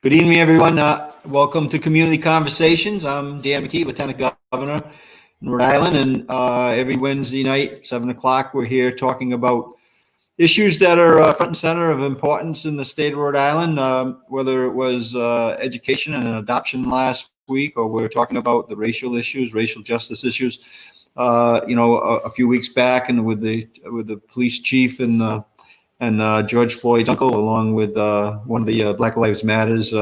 Good evening, everyone. Welcome to Community Conversations. I'm Dan McKee, Lieutenant Governor in Rhode Island, and every Wednesday night, 7 o'clock, we're here talking about issues that are front and center of importance in the state of Rhode Island, whether it was education and adoption last week, or we're talking about the racial issues, racial justice issues. A few weeks back, and with the police chief and George Floyd's uncle, along with one of the Black Lives Matters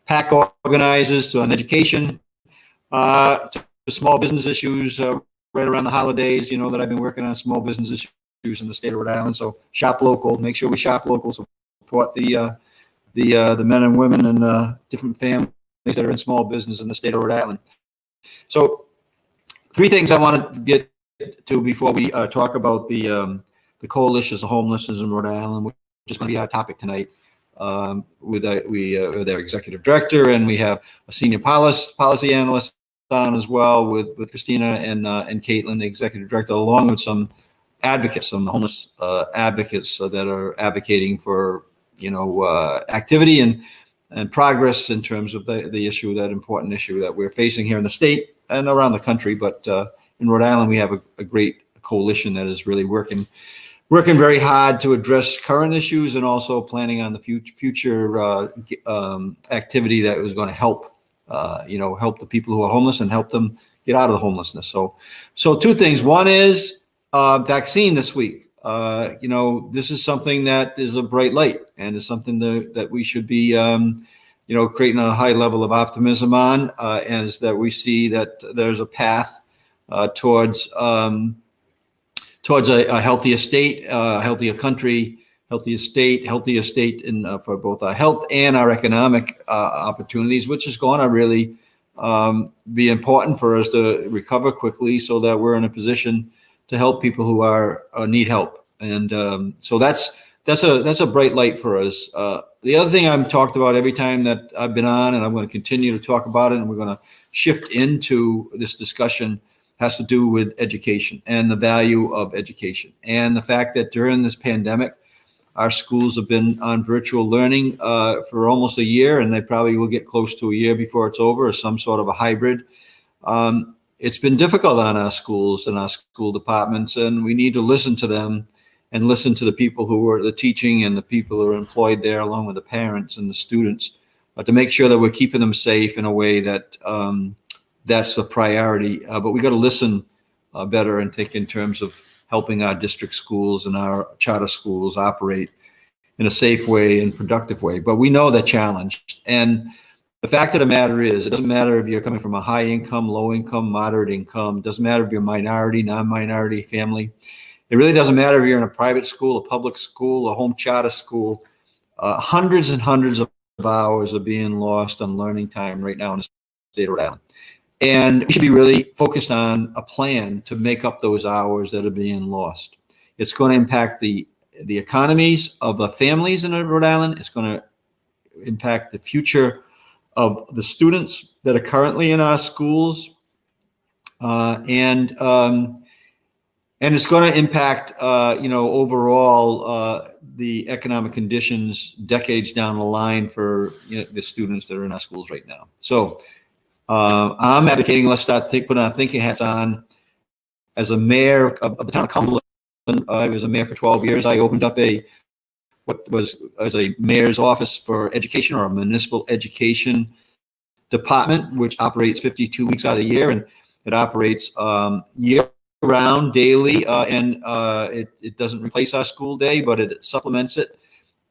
PAC organizers on education, to small business issues right around the holidays. You know that I've been working on small business issues in the state of Rhode Island. So shop local, make sure we shop local, support the men and women and different families that are in small business in the state of Rhode Island. So 3 things I wanted to get to before we talk about the coalition of homelessness in Rhode Island, which is going to be our topic tonight, with their executive director, and we have a senior policy analyst on as well with Kristina and Caitlin, the executive director, along with some advocates, some homeless advocates that are advocating for activity and progress in terms of the issue, that important issue that we're facing here in the state and around the country. But in Rhode Island, we have a great coalition that is really working very hard to address current issues, and also planning on the future activity that was going to help the people who are homeless and help them get out of the homelessness. So 2 things. One is vaccine this week. This is something that is a bright light, and is something that we should be creating a high level of optimism on, as that we see that there's a path towards a healthier state, healthier country, healthier state for both our health and our economic opportunities, which is going to really be important for us to recover quickly, so that we're in a position to help people who need help. And so that's a bright light for us. The other thing I've talked about every time that I've been on, and I'm going to continue to talk about it, and we're going to shift into this discussion, has to do with education and the value of education, and the fact that during this pandemic, our schools have been on virtual learning for almost a year, and they probably will get close to a year before it's over, or some sort of a hybrid. It's been difficult on our schools and our school departments, and we need to listen to them and listen to the people who are the teaching and the people who are employed there, along with the parents and the students, to make sure that we're keeping them safe in a way that that's the priority. But we got to listen better and think in terms of helping our district schools and our charter schools operate in a safe way and productive way. But we know they're challenged. And the fact of the matter is, it doesn't matter if you're coming from a high income, low income, moderate income. It doesn't matter if you're minority, non-minority family. It really doesn't matter if you're in a private school, a public school, a home charter school. Hundreds and hundreds of hours are being lost on learning time right now in the state of Rhode Island. And we should be really focused on a plan to make up those hours that are being lost. It's going to impact the economies of the families in Rhode Island. It's going to impact the future of the students that are currently in our schools, and it's going to impact overall the economic conditions decades down the line for the students that are in our schools right now. So I'm advocating, let's start putting our thinking hats on. As a mayor of the town of Cumberland, I was a mayor for 12 years. I opened up what was as a mayor's office for education, or a municipal education department, which operates 52 weeks out of the year, and it operates year round, daily, and it doesn't replace our school day, but it supplements it.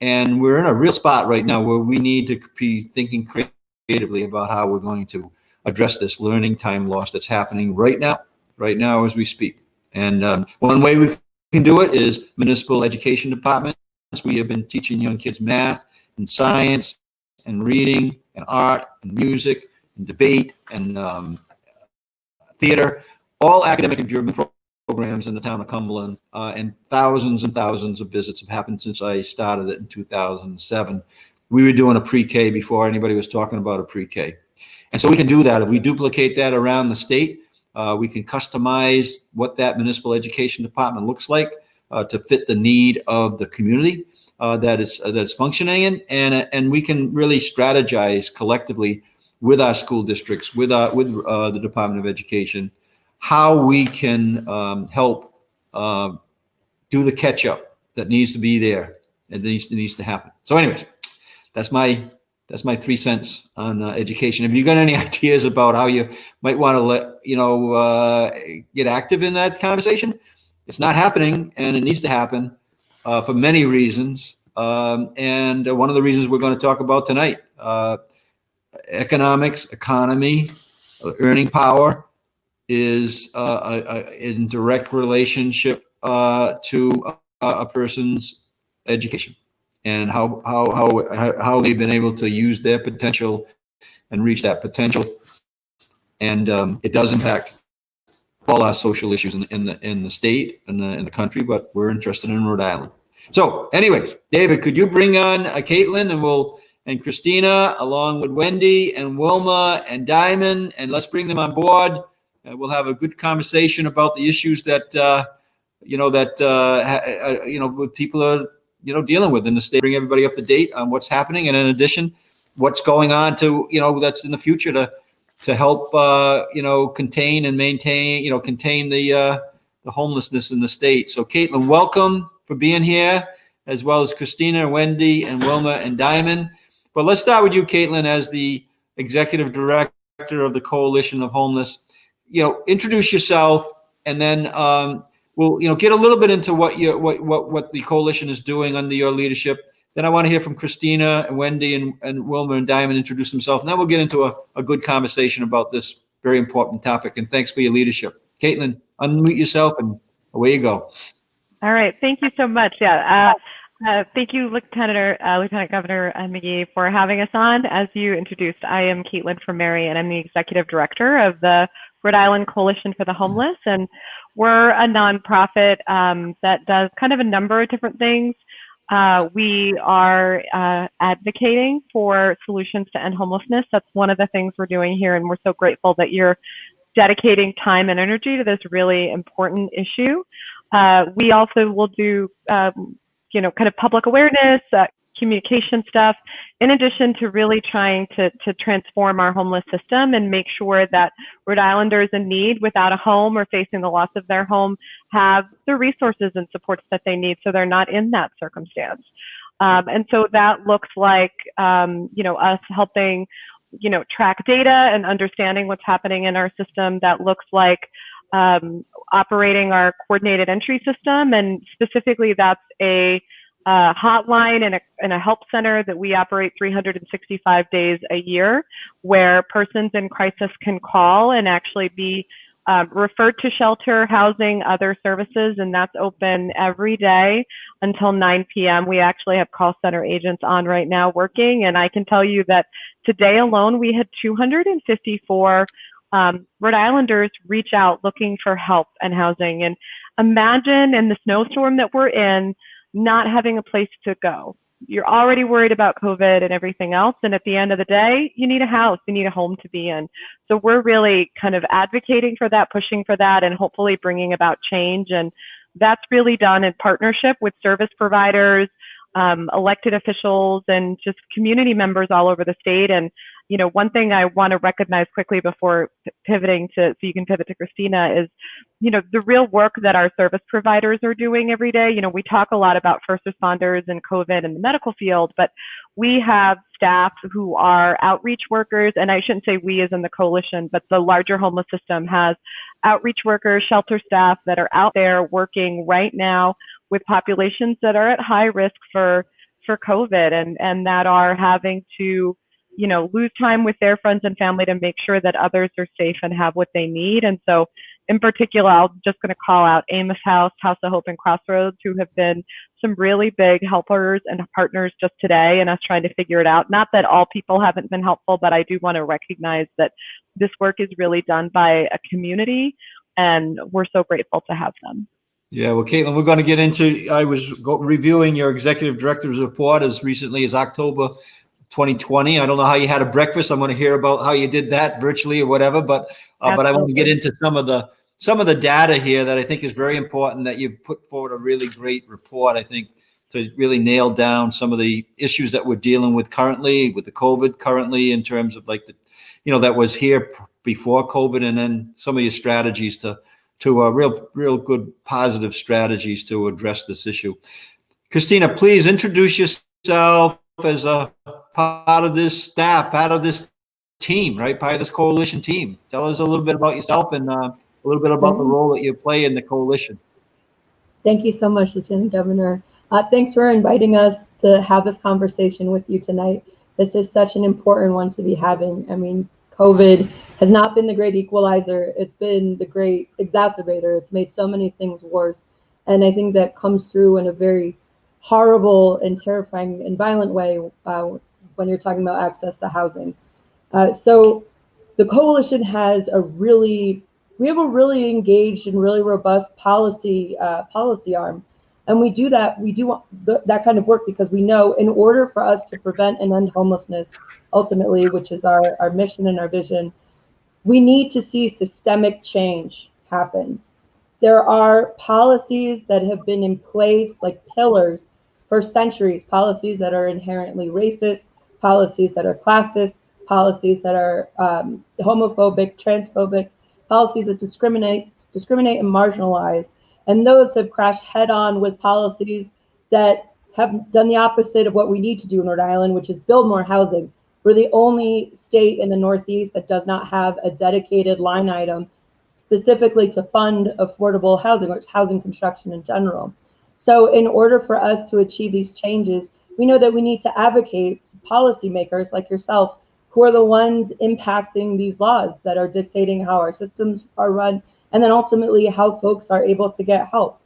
And we're in a real spot right now where we need to be thinking creatively about how we're going to address this learning time loss that's happening right now as we speak. And one way we can do it is municipal education departments. We have been teaching young kids math and science and reading and art and music and debate and theater, all academic and driven programs in the town of Cumberland, and thousands of visits have happened since I started it in 2007. We were doing a pre-K before anybody was talking about a pre-K. And so we can do that. If we duplicate that around the state, we can customize what that municipal education department looks like to fit the need of the community. that's functioning, and we can really strategize collectively with our school districts, with the Department of Education, how we can help do the catch up that needs to be there and needs to happen. So, anyways, that's my 3 cents on education. Have you got any ideas about how you might want to get active in that conversation? It's not happening, and it needs to happen for many reasons. And one of the reasons we're going to talk about tonight, economy, earning power is in direct relationship to a person's education, and how they've been able to use their potential and reach that potential. And it does impact all our social issues in the state and in the country, but we're interested in Rhode Island. So anyways, David, could you bring on Caitlin and Kristina, along with Wendy and Wilma and Diamond, and let's bring them on board. We'll have a good conversation about the issues that people are dealing with in the state. Bring everybody up to date on what's happening, and in addition, what's going on to that's in the future to help contain and maintain contain the homelessness in the state. So Caitlin, welcome for being here, as well as Kristina, Wendy, and Wilma and Diamond. But let's start with you, Caitlin, as the executive director of the Coalition of Homeless. Introduce yourself, and then we'll get a little bit into what the coalition is doing under your leadership. Then I want to hear from Kristina and Wendy and Wilma and Diamond introduce themselves. And then we'll get into a good conversation about this very important topic. And thanks for your leadership. Caitlin, unmute yourself and away you go. All right. Thank you so much. Yeah. Thank you, Lieutenant Governor McKee, for having us on. As you introduced, I am Caitlin Frumerie, and I'm the executive director of the Rhode Island Coalition for the Homeless. And we're a nonprofit that does kind of a number of different things. We are advocating for solutions to end homelessness. That's one of the things we're doing here, and we're so grateful that you're dedicating time and energy to this really important issue. We also will do, kind of public awareness, communication stuff, in addition to really trying to transform our homeless system and make sure that Rhode Islanders in need without a home or facing the loss of their home have the resources and supports that they need so they're not in that circumstance. And so that looks like, us helping, track data and understanding what's happening in our system. That looks like operating our coordinated entry system, and specifically that's a hotline and a help center that we operate 365 days a year, where persons in crisis can call and actually be referred to shelter, housing, other services, and that's open every day until 9 p.m. We actually have call center agents on right now working, and I can tell you that today alone we had 254 Rhode Islanders reach out looking for help and housing. And imagine in the snowstorm that we're in, not having a place to go. You're already worried about COVID and everything else. And at the end of the day, you need a house, you need a home to be in. So we're really kind of advocating for that, pushing for that, and hopefully bringing about change. And that's really done in partnership with service providers, elected officials, and just community members all over the state. And one thing I want to recognize quickly before pivoting so you can pivot to Kristina is, the real work that our service providers are doing every day. We talk a lot about first responders and COVID in the medical field, but we have staff who are outreach workers, and I shouldn't say we as in the coalition, but the larger homeless system has outreach workers, shelter staff that are out there working right now with populations that are at high risk for COVID and that are having to lose time with their friends and family to make sure that others are safe and have what they need. And so in particular, I'm just going to call out Amos House, House of Hope, and Crossroads, who have been some really big helpers and partners just today, and us trying to figure it out. Not that all people haven't been helpful, but I do want to recognize that this work is really done by a community, and we're so grateful to have them. Yeah, well, Caitlin, we're going to get into, I was reviewing your executive director's report as recently as October 2020. I don't know how you had a breakfast. I'm going to hear about how you did that virtually or whatever, but I want to get into some of the data here that I think is very important, that you've put forward a really great report, I think, to really nail down some of the issues that we're dealing with currently with the COVID currently in terms of like the, that was here before COVID, and then some of your strategies to real good positive strategies to address this issue. Kristina, please introduce yourself as a part of this staff, part of this team, right? Part of this coalition team. Tell us a little bit about yourself and a little bit about the role that you play in the coalition. Thank you so much, Lieutenant Governor. Thanks for inviting us to have this conversation with you tonight. This is such an important one to be having. I mean, COVID has not been the great equalizer. It's been the great exacerbator. It's made so many things worse. And I think that comes through in a very horrible and terrifying and violent way when you're talking about access to housing. So the coalition has we have a really engaged and really robust policy arm. And we do that kind of work because we know in order for us to prevent and end homelessness, ultimately, which is our mission and our vision, we need to see systemic change happen. There are policies that have been in place like pillars for centuries, policies that are inherently racist, policies that are classist, policies that are homophobic, transphobic, policies that discriminate and marginalize. And those have crashed head on with policies that have done the opposite of what we need to do in Rhode Island, which is build more housing. We're the only state in the Northeast that does not have a dedicated line item specifically to fund affordable housing, or housing construction in general. So in order for us to achieve these changes, we know that we need to advocate to policymakers like yourself, who are the ones impacting these laws that are dictating how our systems are run, and then ultimately how folks are able to get help.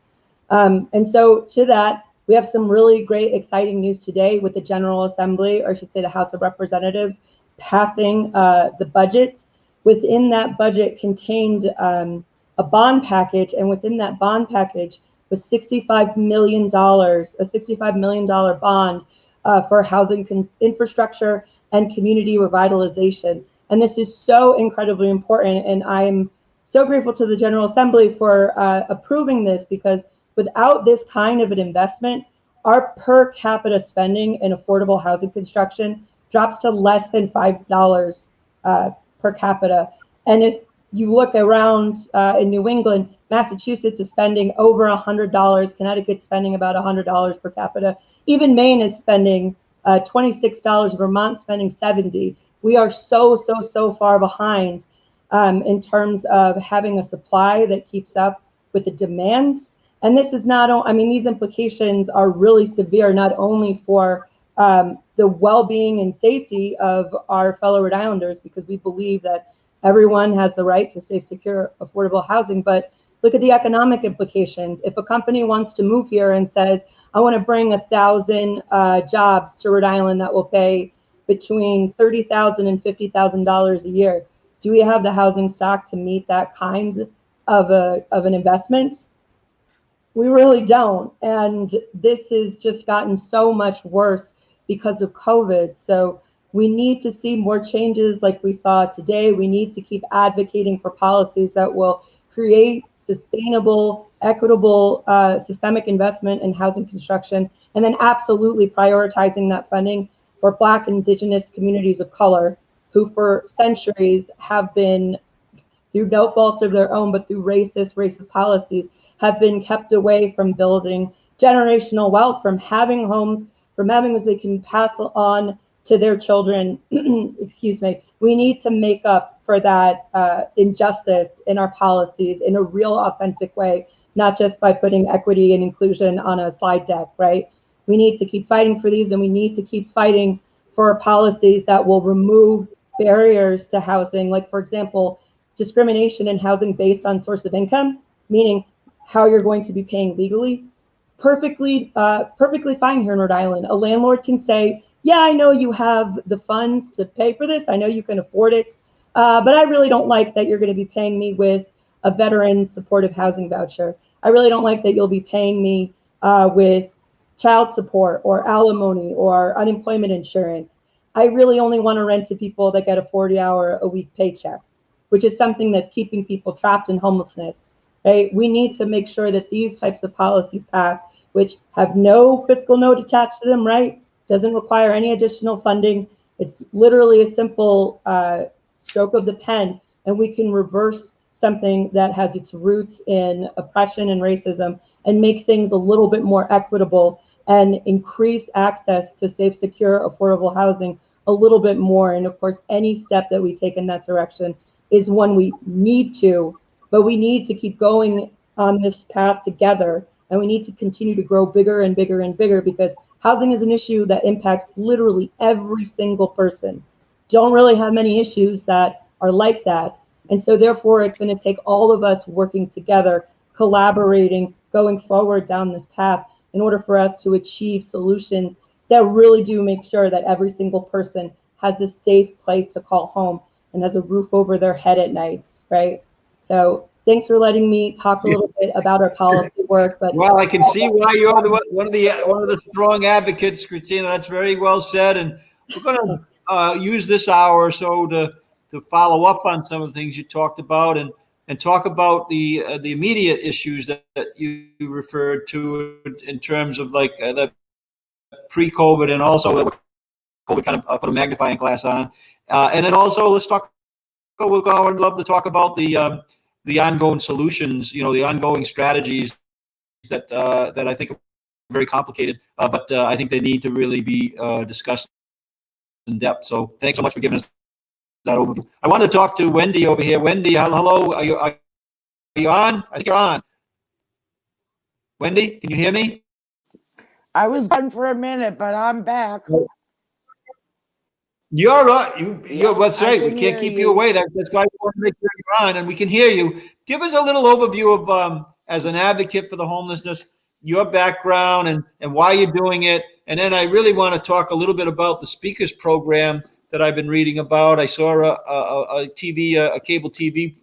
And so to that, we have some really great, exciting news today with the General Assembly, or I should say the House of Representatives, passing the budget. Within that budget contained a bond package, and within that bond package was $65 million, a $65 million bond for housing infrastructure and community revitalization. And this is so incredibly important, and I'm so grateful to the General Assembly for approving this, because without this kind of an investment, our per capita spending in affordable housing construction drops to less than $5 per capita. And if you look around in New England, Massachusetts is spending over $100, Connecticut's spending about $100 per capita. Even Maine is spending $26, Vermont spending $70. We are so far behind in terms of having a supply that keeps up with the demand. And this is these implications are really severe, not only for the well-being and safety of our fellow Rhode Islanders, because we believe that everyone has the right to safe, secure, affordable housing, but look at the economic implications. If a company wants to move here and says, I want to bring 1,000 jobs to Rhode Island that will pay between $30,000 and $50,000 a year, do we have the housing stock to meet that kind of an investment? We really don't. And this has just gotten so much worse because of COVID. So we need to see more changes like we saw today. We need to keep advocating for policies that will create sustainable, equitable, systemic investment in housing construction, and then absolutely prioritizing that funding for Black, Indigenous communities of color, who for centuries have been, through no fault of their own, but through racist policies, have been kept away from building generational wealth, from having homes, from having as they can pass on to their children. Excuse me. We need to make up for that injustice in our policies in a real, authentic way, not just by putting equity and inclusion on a slide deck, right? We need to keep fighting for these, and we need to keep fighting for policies that will remove barriers to housing, like, for example, discrimination in housing based on source of income, meaning how you're going to be paying legally. Perfectly fine here in Rhode Island. A landlord can say, yeah, I know you have the funds to pay for this. I know you can afford it, but I really don't like that you're going to be paying me with a veteran supportive housing voucher. I really don't like that you'll be paying me with child support or alimony or unemployment insurance. I really only want to rent to people that get a 40-hour-a-week paycheck, which is something that's keeping people trapped in homelessness, right? We need to make sure that these types of policies pass which have no fiscal note attached to them, right? Doesn't require any additional funding. It's literally a simple stroke of the pen, and we can reverse something that has its roots in oppression and racism and make things a little bit more equitable and increase access to safe, secure, affordable housing a little bit more. And of course, any step that we take in that direction is one we need to, but we need to keep going on this path together, and we need to continue to grow bigger and bigger and bigger, because housing is an issue that impacts literally every single person. Don't really have many issues that are like that. And so therefore, it's going to take all of us working together, collaborating, going forward down this path in order for us to achieve solutions that really do make sure that every single person has a safe place to call home and has a roof over their head at night, right? So thanks for letting me talk a little bit about our policy work. But well, I can see why you're one of the strong advocates, Kristina. That's very well said, and we're going to use this hour or so to follow up on some of the things you talked about and talk about the immediate issues that you referred to in terms of like the pre-COVID, and also that COVID kind of put a magnifying glass on, and then also let's talk. I would love to talk about the ongoing solutions, the ongoing strategies that I think are very complicated, but I think they need to really be discussed in depth. So thanks so much for giving us that overview. I want to talk to Wendy over here. Wendy, hello. Are you on? I think you're on. Wendy, can you hear me? I was gone for a minute, but I'm back. You're right. That's right. We can't keep you away. That's why we want to make sure you're on and we can hear you. Give us a little overview of, as an advocate for the homelessness, your background and why you're doing it. And then I really want to talk a little bit about the speakers program that I've been reading about. I saw a cable TV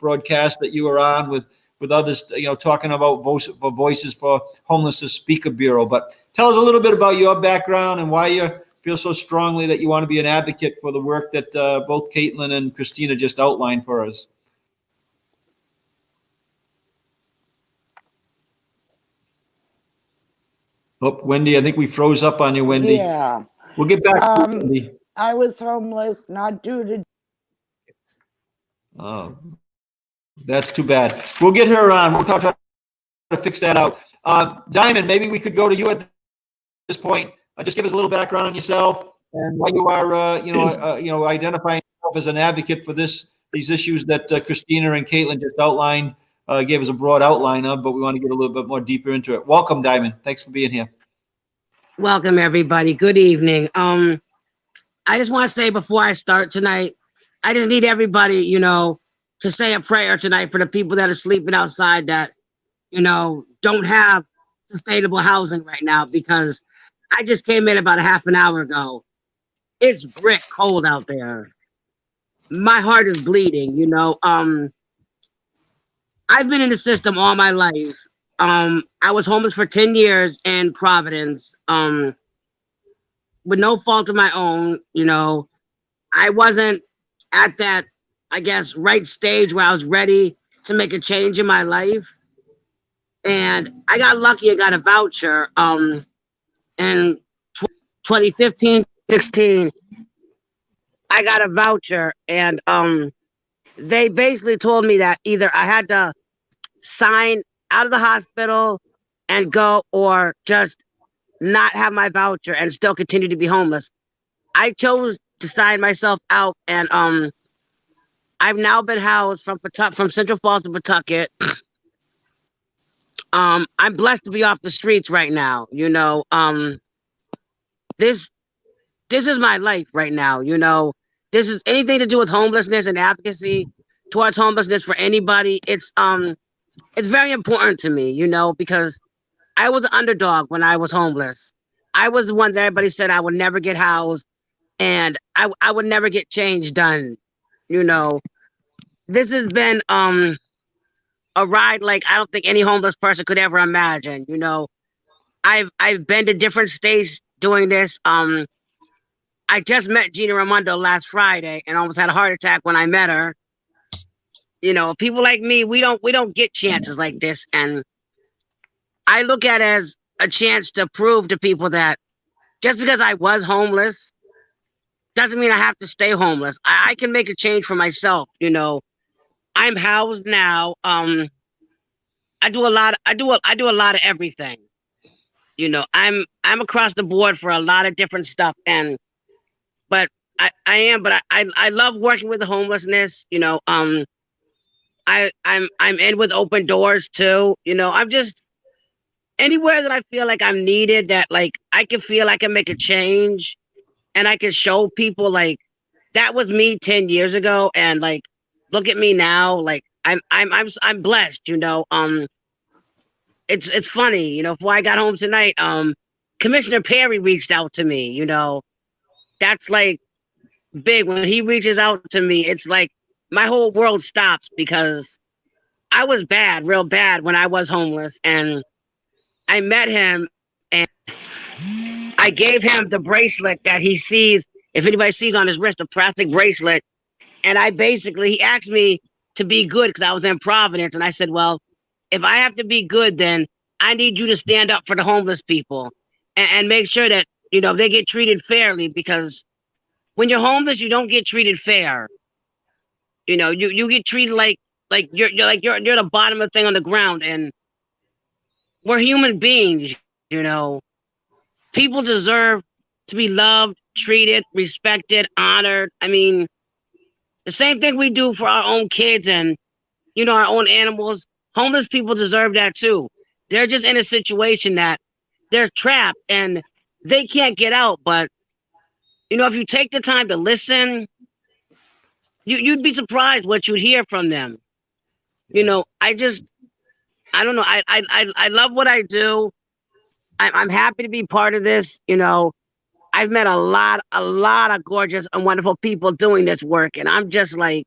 broadcast that you were on with others, talking about Voices for Homelessness Speaker Bureau. But tell us a little bit about your background and why you feel so strongly that you want to be an advocate for the work that both Caitlin and Kristina just outlined for us. Oh, Wendy, I think we froze up on you, Wendy. Yeah. We'll get back to you, Wendy. I was homeless, not due to... Oh, that's too bad. We'll get her on. We'll try to fix that out. Diamond, maybe we could go to you at this point. Just give us a little background on yourself and why you are, identifying yourself as an advocate for these issues that Kristina and Caitlin just outlined. Gave us a broad outline of, but we want to get a little bit more deeper into it. Welcome, Diamond. Thanks for being here. Welcome, everybody. Good evening. I just want to say before I start tonight, I just need everybody, to say a prayer tonight for the people that are sleeping outside that, don't have sustainable housing right now, because I just came in about a half an hour ago. It's brick cold out there. My heart is bleeding, I've been in the system all my life. I was homeless for 10 years in Providence, with no fault of my own. I wasn't at that, I guess, right stage where I was ready to make a change in my life. And I got lucky and got a voucher. In 2015, 16, I got a voucher, and they basically told me that either I had to sign out of the hospital and go, or just not have my voucher and still continue to be homeless. I chose to sign myself out, and I've now been housed from Central Falls to Pawtucket. I'm blessed to be off the streets right now. This is my life right now. This is anything to do with homelessness and advocacy towards homelessness for anybody. It's very important to me, because I was an underdog when I was homeless. I was the one that everybody said I would never get housed and I would never get change done. This has been a ride like I don't think any homeless person could ever imagine. I've been to different states doing this. I just met Gina Raimondo last Friday and almost had a heart attack when I met her. People like me, we don't get chances like this. And I look at it as a chance to prove to people that just because I was homeless doesn't mean I have to stay homeless. I can make a change for myself. You know, I'm housed now. I do a lot. I do a lot of everything. You know, I'm across the board for a lot of different stuff, but I love working with the homelessness. You know, I'm in with open doors too. You know, I'm just anywhere that I feel like I'm needed, that like I can feel I can make a change, and I can show people like that was me 10 years ago, and like look at me now. Like I'm blessed. You know, it's funny. You know, before I got home tonight, Commissioner Perry reached out to me. You know, that's like big. When he reaches out to me, it's like my whole world stops, because I was bad, real bad when I was homeless, and I met him, and I gave him the bracelet that he sees. If anybody sees on his wrist, a plastic bracelet. And he asked me to be good because I was in Providence. And I said, well, if I have to be good, then I need you to stand up for the homeless people and make sure that, you know, they get treated fairly, because when you're homeless, you don't get treated fair. You know, you get treated like you're the bottom of the thing on the ground, and we're human beings. You know, people deserve to be loved, treated, respected, honored. I mean, the same thing we do for our own kids and, you know, our own animals. Homeless people deserve that too. They're just in a situation that they're trapped and they can't get out. But, you know, if you take the time to listen, you'd be surprised what you'd hear from them. You know, I don't know. I love what I do. I'm happy to be part of this. You know, I've met a lot of gorgeous and wonderful people doing this work. And I'm just like,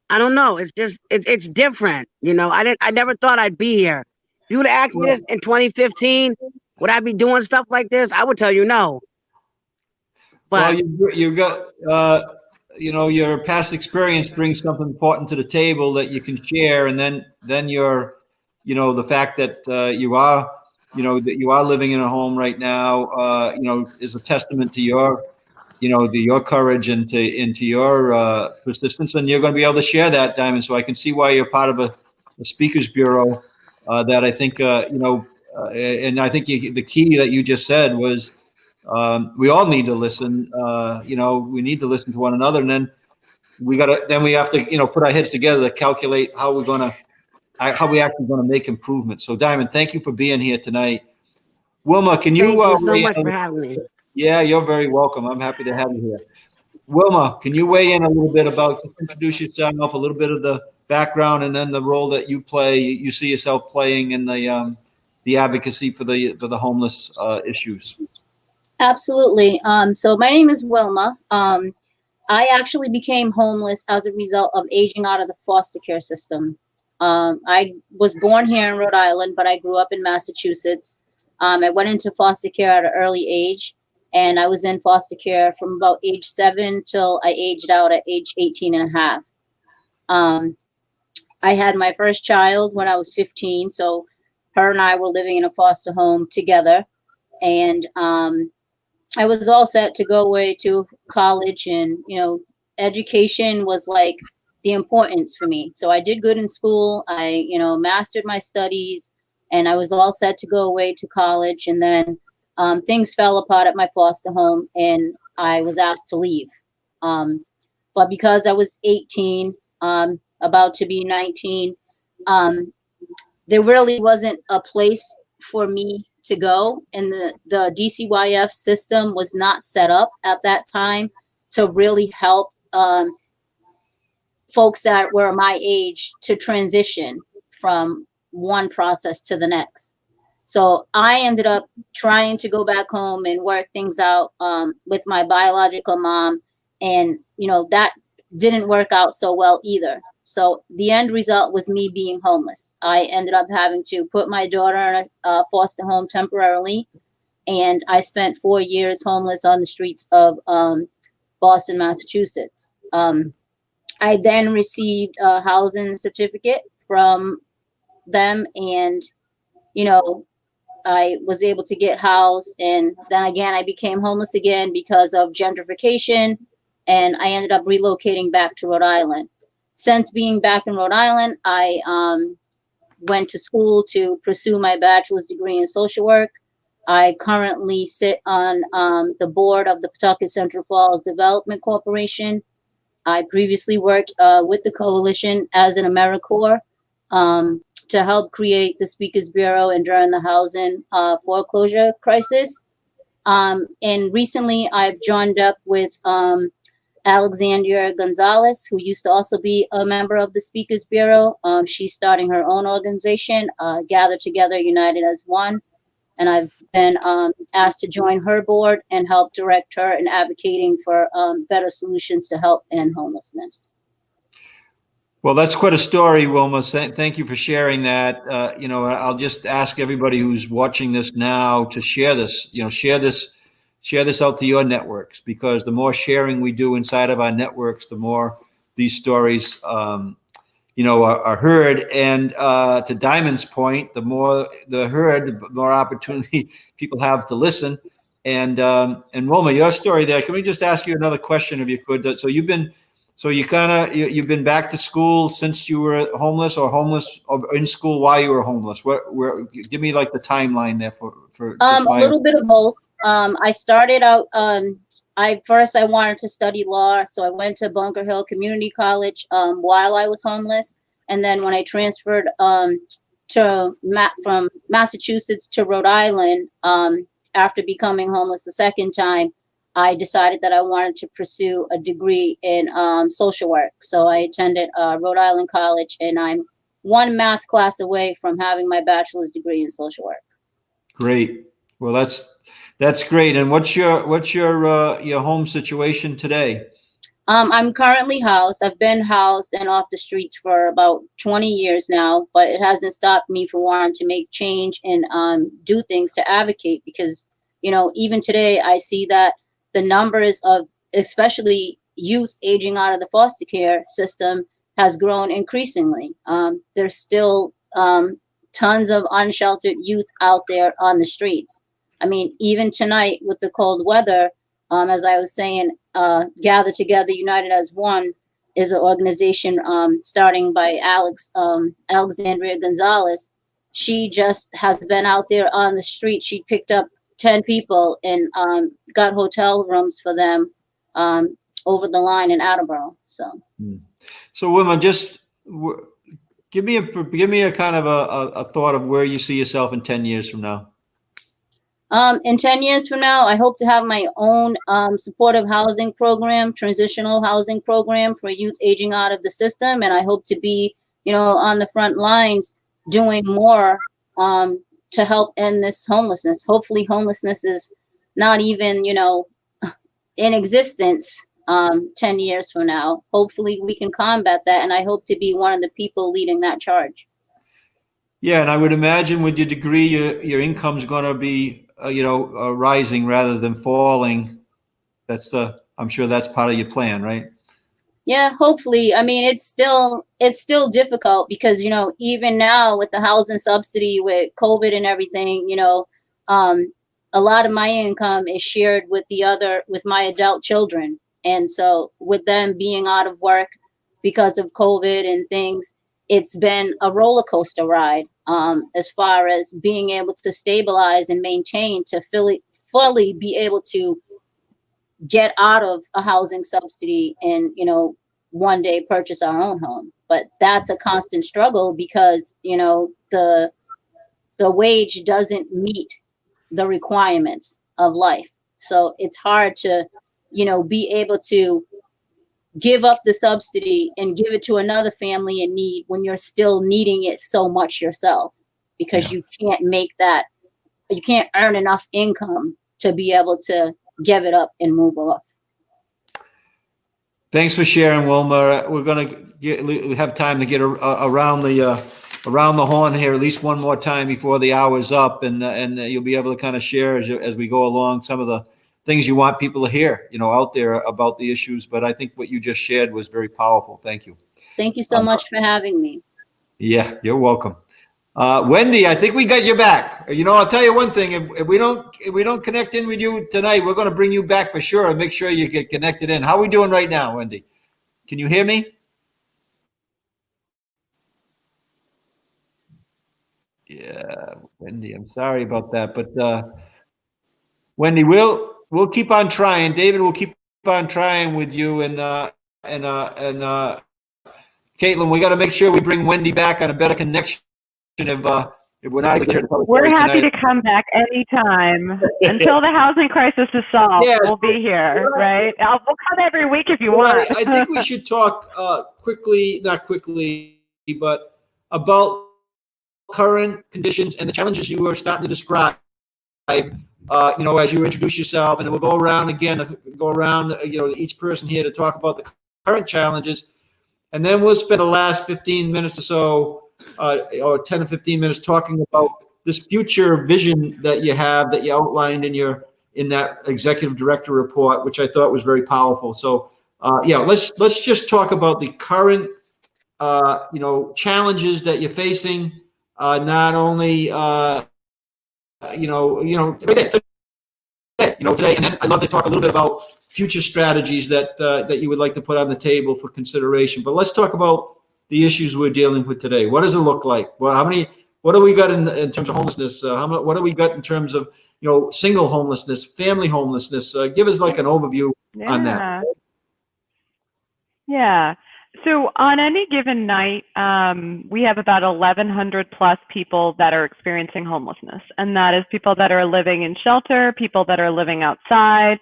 I don't know. It's just, it's different. You know, I never thought I'd be here. If you would have asked me this in 2015, would I be doing stuff like this? I would tell you no. Well, But you got, you know, your past experience brings something important to the table that you can share, and then your, you know, the fact that you are, you know, that you are living in a home right now, you know, is a testament to your, you know, your courage and to your persistence, and you're going to be able to share that, Diamond. So I can see why you're part of a speakers bureau. That I think, you know, and I think the key that you just said was. We all need to listen. You know, we need to listen to one another, and then we have to, you know, put our heads together to calculate how we actually going to make improvements. So, Diamond, thank you for being here tonight. Wilma, can you? thank you so weigh much in? for having me. Yeah, you're very welcome. I'm happy to have you here. Wilma, can you weigh in a little bit about, just introduce yourself, a little bit of the background, and then the role that you play, you see yourself playing in the advocacy for the homeless issues. Absolutely. So my name is Wilma. I actually became homeless as a result of aging out of the foster care system. I was born here in Rhode Island, but I grew up in Massachusetts. I went into foster care at an early age, and I was in foster care from about age 7 till I aged out at age 18 and a half. I had my first child when I was 15, so her and I were living in a foster home together. And I was all set to go away to college, and, you know, education was like the importance for me. So I did good in school. I, you know, mastered my studies, and I was all set to go away to college. And then things fell apart at my foster home, and I was asked to leave. But because I was 18, about to be 19, there really wasn't a place for me to go, and the DCYF system was not set up at that time to really help folks that were my age to transition from one process to the next. So I ended up trying to go back home and work things out with my biological mom, and, you know, that didn't work out so well either. So the end result was me being homeless. I ended up having to put my daughter in a foster home temporarily, and I spent 4 years homeless on the streets of Boston, Massachusetts. I then received a housing certificate from them, and you know, I was able to get housed, and then again, I became homeless again because of gentrification, and I ended up relocating back to Rhode Island. Since being back in Rhode Island, I went to school to pursue my bachelor's degree in social work. I currently sit on the board of the Pawtucket Central Falls Development Corporation. I previously worked with the coalition as an AmeriCorps to help create the Speakers Bureau and during the housing foreclosure crisis. And recently I've joined up with Alexandria Gonzalez, who used to also be a member of the Speakers Bureau. She's starting her own organization, Gather Together, United as One. And I've been asked to join her board and help direct her in advocating for better solutions to help end homelessness. Well, that's quite a story, Wilma. Thank you for sharing that. I'll just ask everybody who's watching this now to share this. Share this out to your networks, because the more sharing we do inside of our networks, the more these stories, are heard. And to Diamond's point, the more the heard, the more opportunity people have to listen. And Wilma, your story there. Can we just ask you another question, if you could? So you've been back to school since you were homeless, or in school while you were homeless? Give me like the timeline there for a little bit of both. I started out. I wanted to study law, so I went to Bunker Hill Community College while I was homeless, and then when I transferred from Massachusetts to Rhode Island after becoming homeless the second time, I decided that I wanted to pursue a degree in social work. So I attended Rhode Island College, and I'm one math class away from having my bachelor's degree in social work. Great. Well, that's great. And what's your home situation today? I'm currently housed. I've been housed and off the streets for about 20 years now, but it hasn't stopped me from wanting to make change and do things to advocate, because, even today I see that the numbers of especially youth aging out of the foster care system has grown increasingly. There's still tons of unsheltered youth out there on the streets. I mean, even tonight with the cold weather, as I was saying, Gather Together, United as One is an organization starting by Alexandria Gonzalez. She just has been out there on the street. She picked up 10 people and got hotel rooms for them over the line in Attleboro. So Wilma, just give me a kind of a thought of where you see yourself in 10 years from now. In 10 years from now, I hope to have my own supportive housing program, transitional housing program for youth aging out of the system. And I hope to be, on the front lines doing more to help end this homelessness. Hopefully homelessness is not even, in existence 10 years from now. Hopefully we can combat that. And I hope to be one of the people leading that charge. Yeah. And I would imagine with your degree, your income's going to be, rising rather than falling. I'm sure that's part of your plan, right? Yeah, hopefully. I mean, it's still difficult because, even now with the housing subsidy, with COVID and everything, a lot of my income is shared with my adult children. And so with them being out of work because of COVID and things, it's been a roller coaster ride as far as being able to stabilize and maintain to fully be able to get out of a housing subsidy and, one day purchase our own home. But that's a constant struggle because, the wage doesn't meet the requirements of life. So it's hard to, be able to give up the subsidy and give it to another family in need when you're still needing it so much yourself, because you can't earn enough income to be able to give it up and move off. Thanks for sharing, Wilma. We're going to have time to get around the horn here at least one more time before the hour's up, and you'll be able to kind of share as we go along some of the things you want people to hear, out there about the issues. But I think what you just shared was very powerful. Thank you. Thank you so much for having me. Yeah, you're welcome. Wendy, I think we got your back. You know, I'll tell you one thing: if we don't connect in with you tonight, we're going to bring you back for sure and make sure you get connected in. How are we doing right now, Wendy? Can you hear me? Yeah, Wendy, I'm sorry about that, but Wendy, we'll keep on trying. David will keep on trying with you, and Caitlin, we got to make sure we bring Wendy back on a better connection. If we're not able to get her to public We're hearing happy tonight. to come back anytime until the housing crisis is solved. Yes. We'll be here, right? We'll come every week if you Well, want. I think we should talk not quickly, but about current conditions and the challenges you were starting to describe. You know, as you introduce yourself, and then we'll go around again, each person here to talk about the current challenges, and then we'll spend the last 15 minutes or so, or 10 or 15 minutes talking about this future vision that you have, that you outlined in that executive director report, which I thought was very powerful. So, let's just talk about the current, challenges that you're facing, not only, today, and then I'd love to talk a little bit about future strategies that you would like to put on the table for consideration. But let's talk about the issues we're dealing with today. What does it look like? Well, what do we got in terms of homelessness? What do we got in terms of, single homelessness, family homelessness? Give us like an overview on that. Yeah. So on any given night, we have about 1,100 plus people that are experiencing homelessness. And that is people that are living in shelter, people that are living outside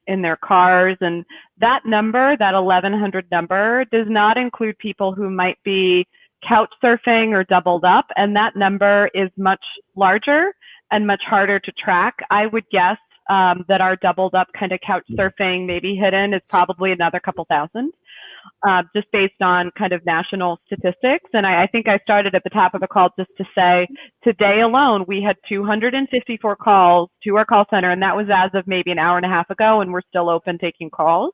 in their cars. And that number, that 1,100 number, does not include people who might be couch surfing or doubled up. And that number is much larger and much harder to track. I would guess that our doubled up kind of couch surfing, maybe hidden, is probably another couple thousand. Just based on kind of national statistics. And I think I started at the top of the call just to say, today alone, we had 254 calls to our call center, and that was as of maybe an hour and a half ago, and we're still open taking calls,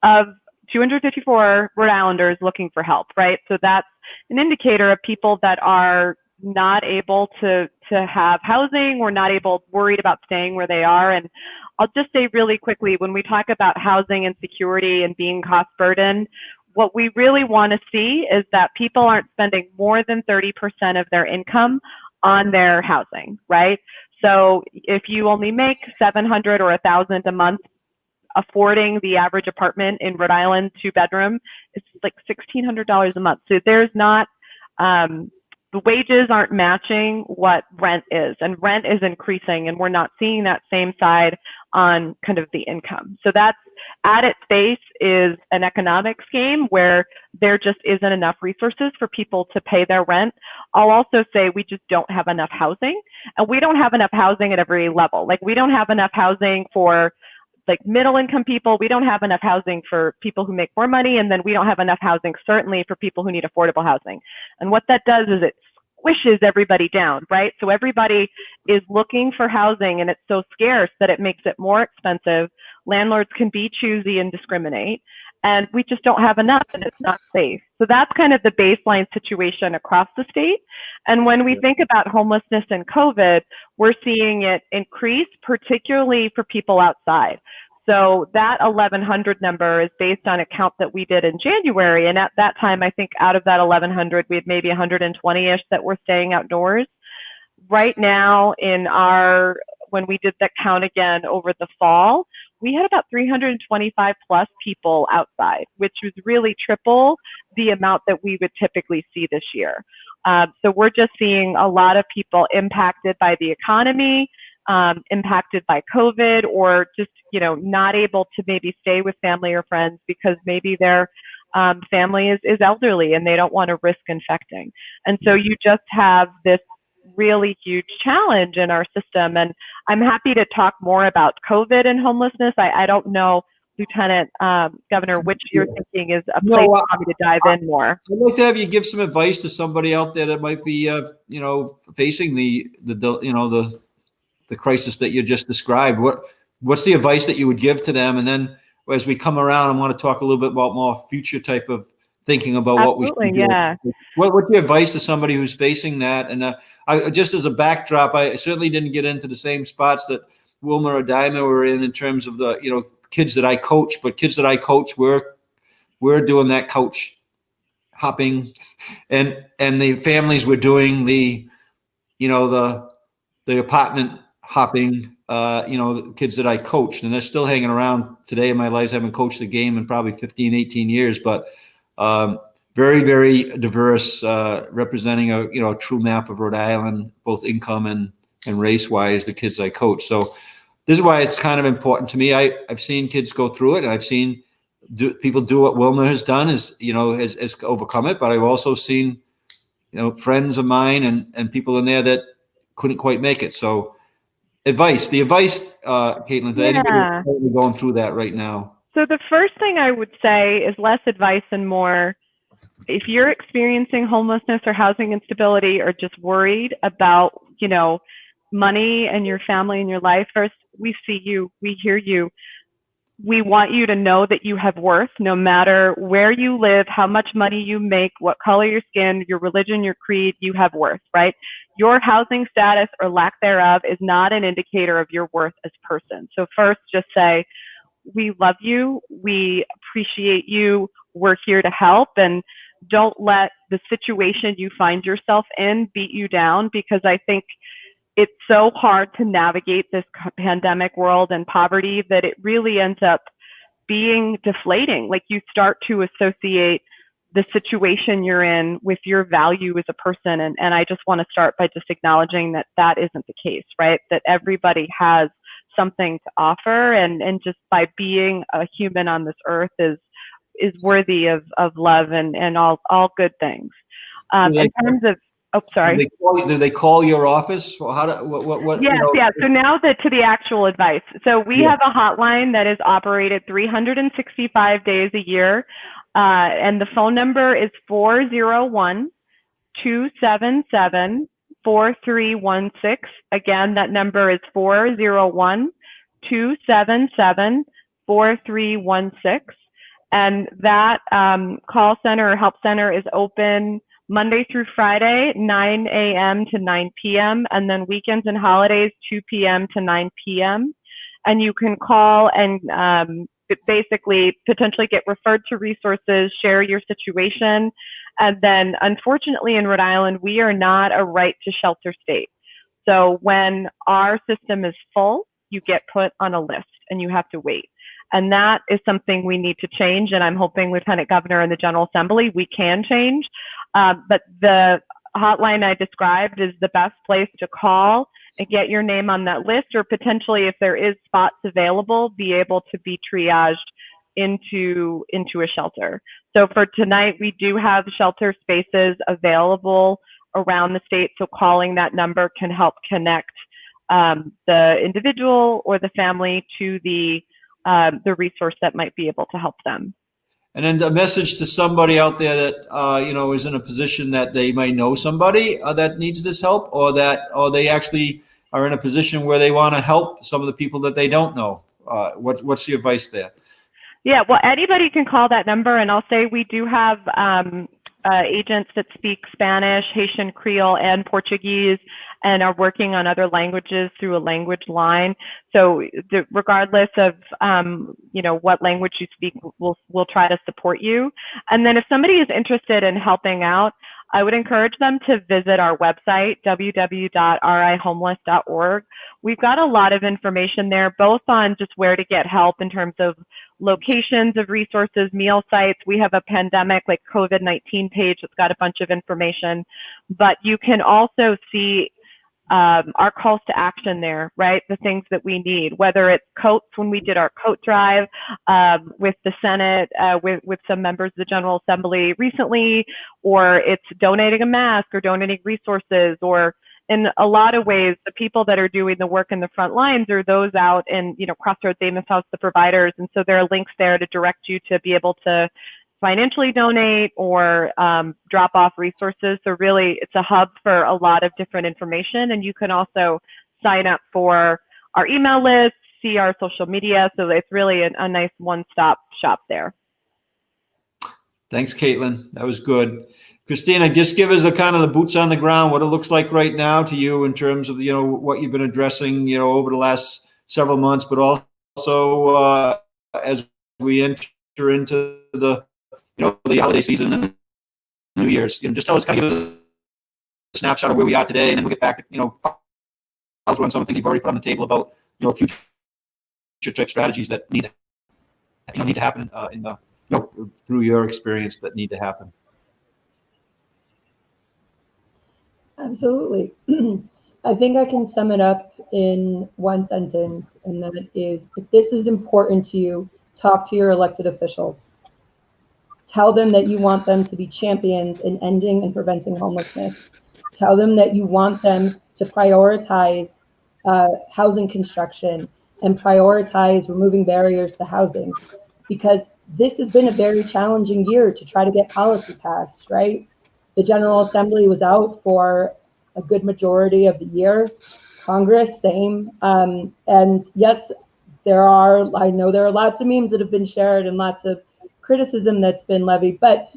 of 254 Rhode Islanders looking for help, right? So that's an indicator of people that are not able to have housing, or worried about staying where they are. And I'll just say really quickly, when we talk about housing insecurity and being cost burdened, what we really want to see is that people aren't spending more than 30% of their income on their housing, right? So if you only make $700 or $1,000 a month, affording the average apartment in Rhode Island, 2-bedroom, it's like $1,600 a month. So there's not, the wages aren't matching what rent is, and rent is increasing, and we're not seeing that same side on kind of the income. So that's, at its base, is an economics game where there just isn't enough resources for people to pay their rent. I'll also say we just don't have enough housing, and we don't have enough housing at every level. Like, we don't have enough housing for like middle income people. We don't have enough housing for people who make more money. And then we don't have enough housing, certainly, for people who need affordable housing. And what that does is it squishes everybody down, right? So everybody is looking for housing, and it's so scarce that it makes it more expensive. Landlords can be choosy and discriminate, and we just don't have enough, and it's not safe. So that's kind of the baseline situation across the state. And when we think about homelessness and COVID, we're seeing it increase, particularly for people outside. So that 1,100 number is based on a count that we did in January. And at that time, I think out of that 1,100, we had maybe 120-ish that were staying outdoors. Right now, when we did that count again over the fall, we had about 325 plus people outside, which was really triple the amount that we would typically see this year. So we're just seeing a lot of people impacted by the economy, impacted by COVID, or just, not able to maybe stay with family or friends because maybe their family is elderly and they don't want to risk infecting. And so you just have this really huge challenge in our system. And I'm happy to talk more about COVID and homelessness. I don't know, Lieutenant Governor, which you're thinking is a place for me to dive in more. I'd like to have you give some advice to somebody out there that might be, facing the crisis that you just described. What's the advice that you would give to them? And then as we come around, I want to talk a little bit about more future type of thinking about what we should Absolutely, do. yeah. What's your advice to somebody who's facing that? And I just as a backdrop, I certainly didn't get into the same spots that Wilma or Diamond were in terms of the kids that I coach, but kids that I coach, we're doing that coach hopping, and the families were doing the apartment hopping. The kids that I coached, and they're still hanging around today in my life. I haven't coached the game in probably 15, 18 years, but very, very diverse, representing a true map of Rhode Island, both income and race-wise, the kids I coach. So this is why it's kind of important to me. I've seen kids go through it, and I've seen people do what Wilma has done, has overcome it. But I've also seen, friends of mine and people in there that couldn't quite make it. So the advice, Caitlin, to anybody who's going through that right now. So the first thing I would say is less advice and more, if you're experiencing homelessness or housing instability or just worried about, money and your family and your life, first, we see you, we hear you. We want you to know that you have worth no matter where you live, how much money you make, what color your skin, your religion, your creed, you have worth, right? Your housing status or lack thereof is not an indicator of your worth as a person. So first, just say, we love you, we appreciate you, we're here to help, and don't let the situation you find yourself in beat you down, because I think it's so hard to navigate this pandemic world and poverty that it really ends up being deflating. Like, you start to associate the situation you're in with your value as a person. And I just want to start by just acknowledging that that isn't the case, right? That everybody has something to offer, and just by being a human on this earth is worthy of love and all good things. In terms of, sorry. Do they call your office? Or what? Yes, yeah. So now to the actual advice. So we have a hotline that is operated 365 days a year. And the phone number is 401-277-4316. Again, that number is 401-277-4316. And that call center or help center is open Monday through Friday, 9 a.m. to 9 p.m. And then weekends and holidays, 2 p.m. to 9 p.m. And you can call and basically potentially get referred to resources, share your situation. And then unfortunately in Rhode Island, we are not a right to shelter state. So when our system is full, you get put on a list and you have to wait. And that is something we need to change. And I'm hoping Lieutenant Governor and the General Assembly, we can change. But the hotline I described is the best place to call and get your name on that list, or potentially, if there is spots available, be able to be triaged into a shelter. So for tonight, we do have shelter spaces available around the state. So calling that number can help connect the individual or the family to the resource that might be able to help them. And then a message to somebody out there that is in a position that they might know somebody that needs this help, or they actually are in a position where they want to help some of the people that they don't know. What's the advice there? Yeah, well, anybody can call that number, and I'll say we do have agents that speak Spanish, Haitian Creole, and Portuguese, and are working on other languages through a language line. So regardless of what language you speak, we'll try to support you. And then if somebody is interested in helping out, I would encourage them to visit our website, www.rihomeless.org. We've got a lot of information there, both on just where to get help in terms of locations of resources, meal sites. We have a pandemic like COVID-19 page that's got a bunch of information, but you can also see our calls to action there, right? The things that we need, whether it's coats when we did our coat drive with the Senate, with some members of the General Assembly recently, or it's donating a mask or donating resources, or in a lot of ways, the people that are doing the work in the front lines are those out in, Crossroads, Amos House, the providers. And so there are links there to direct you to be able to financially donate or drop off resources. So really, it's a hub for a lot of different information. And you can also sign up for our email list, see our social media. So it's really a nice one-stop shop there. Thanks, Caitlin. That was good. Kristina, just give us a kind of the boots on the ground, what it looks like right now to you in terms of, what you've been addressing, over the last several months, but also as we enter into the, the holiday season and New Year's. Just tell us, kind of give us a snapshot of where we are today, and then we'll get back to, on some of the things you've already put on the table about, future type strategies that need to happen in the, through your experience that need to happen. Absolutely. I think I can sum it up in one sentence, and that is, if this is important to you, talk to your elected officials. Tell them that you want them to be champions in ending and preventing homelessness. Tell them that you want them to prioritize housing construction and prioritize removing barriers to housing, because this has been a very challenging year to try to get policy passed, right? The General Assembly was out for a good majority of the year. Congress, same. And yes, I know there are lots of memes that have been shared and lots of criticism that's been levied, but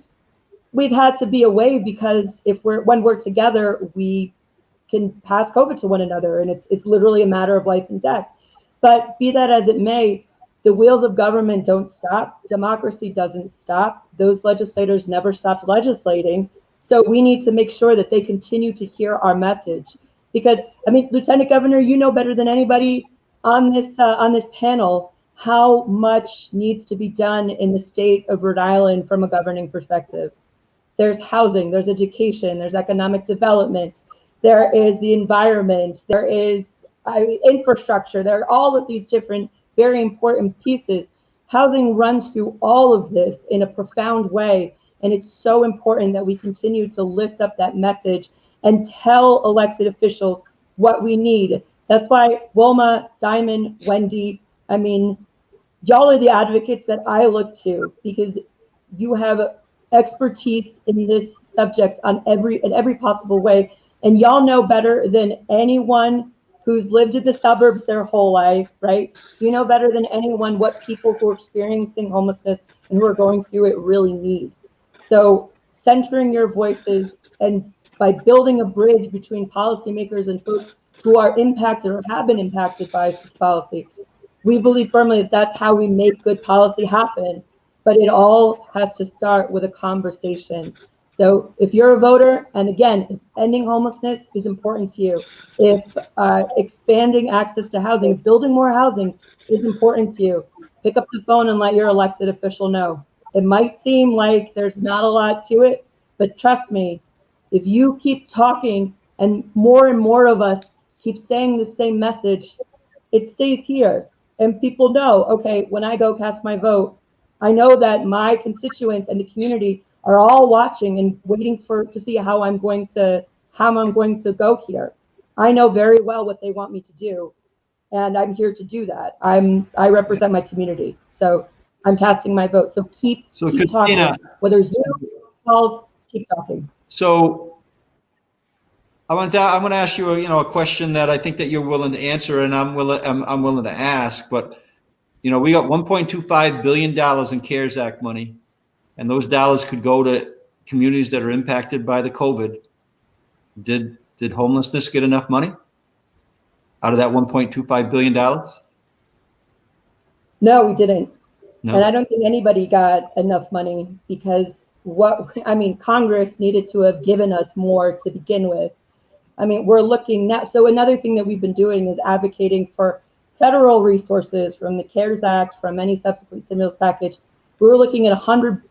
we've had to be away, because when we're together, we can pass COVID to one another, and it's literally a matter of life and death. But be that as it may, the wheels of government don't stop. Democracy doesn't stop. Those legislators never stopped legislating. So we need to make sure that they continue to hear our message. Because, Lieutenant Governor, you know better than anybody on this panel how much needs to be done in the state of Rhode Island from a governing perspective. There's housing, there's education, there's economic development, there is the environment, there is infrastructure, there are all of these different very important pieces. Housing runs through all of this in a profound way, and it's so important that we continue to lift up that message and tell elected officials what we need. That's why Wilma, Diamond, Wendy, y'all are the advocates that I look to, because you have expertise in this subject in every possible way, and y'all know better than anyone who's lived in the suburbs their whole life, right? You know better than anyone what people who are experiencing homelessness and who are going through it really need. So centering your voices, and by building a bridge between policymakers and folks who are impacted or have been impacted by such policy, we believe firmly that that's how we make good policy happen. But it all has to start with a conversation. So if you're a voter, and again, if ending homelessness is important to you, if expanding access to housing, building more housing is important to you, pick up the phone and let your elected official know. It might seem like there's not a lot to it, but trust me, if you keep talking and more of us keep saying the same message, it stays here. And people know, okay, when I go cast my vote, I know that my constituents and the community are all watching and waiting to see how I'm going to go here. I know very well what they want me to do, and I'm here to do that. I represent my community, so I'm casting my vote. So keep talking. Whether Zoom calls, keep talking. So I'm going to ask you a question that I think that you're willing to answer, and I'm willing to ask. But we got $1.25 billion in CARES Act money, and those dollars could go to communities that are impacted by the COVID. Did homelessness get enough money out of that $1.25 billion? No, we didn't. No. And I don't think anybody got enough money, because Congress needed to have given us more to begin with. We're looking now. So another thing that we've been doing is advocating for federal resources from the CARES Act, from any subsequent stimulus package. We're looking at